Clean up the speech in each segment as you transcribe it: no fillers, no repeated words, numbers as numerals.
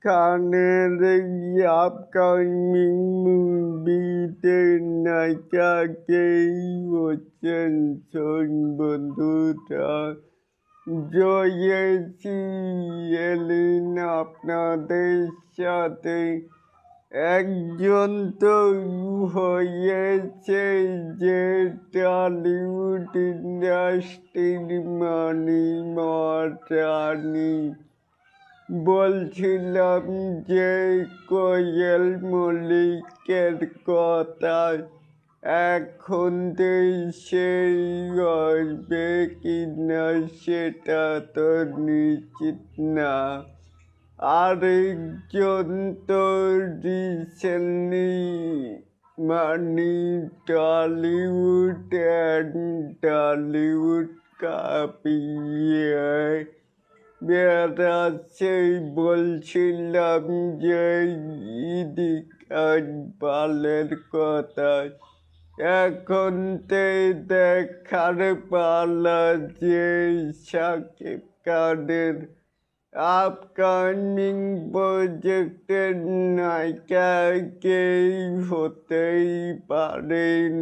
খানের আপকামিং মুভিতে নায়িকাকেই হচ্ছেন বন্ধুরা জয়েছি এলিন আপনাদের সাথে একজন তো হয়েছে যে টলিউড ইন্ডাস্ট্রির মানি মহারানী বলছিলাম যে কোয়েল মল্লিকের কথা এখন সেই আসবে কিনা সেটা তো নিশ্চিত না আরেকজন তো রিসেন্টলি টলিউড টলিউড কাঁপিয়ে বেড়াচ্ছেই বলছিলাম যে ইদিকার কথা এখন দেখার পালা যে শাকিব খানের আপকামিং প্রজেক্টের নায়িকাকেই হতেই পারেন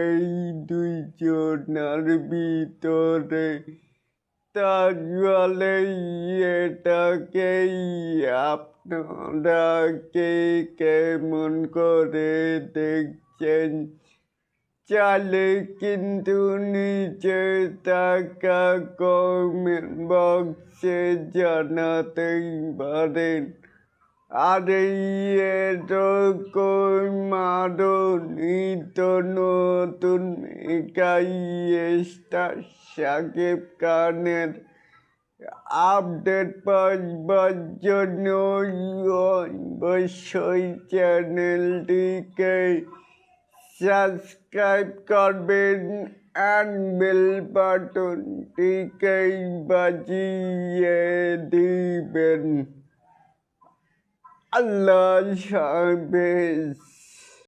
এই দুইজনার ভিতরে তাহলে এটাকেই আপনারা কেমন করে দেখছেন চাইলে কিন্তু নিচে থাকা কমেন্ট বক্সে জানাতেই পারেন আর এরকম আরো নিত্য নতুন শাকিব খানের আপডেট পাওয়ার জন্য অবশ্যই চ্যানেলটিকে সাবস্ক্রাইব করবেন অ্যান্ড বেল বাটনটিকে বাজিয়ে দিবেন আল্লাহ হাফেজ।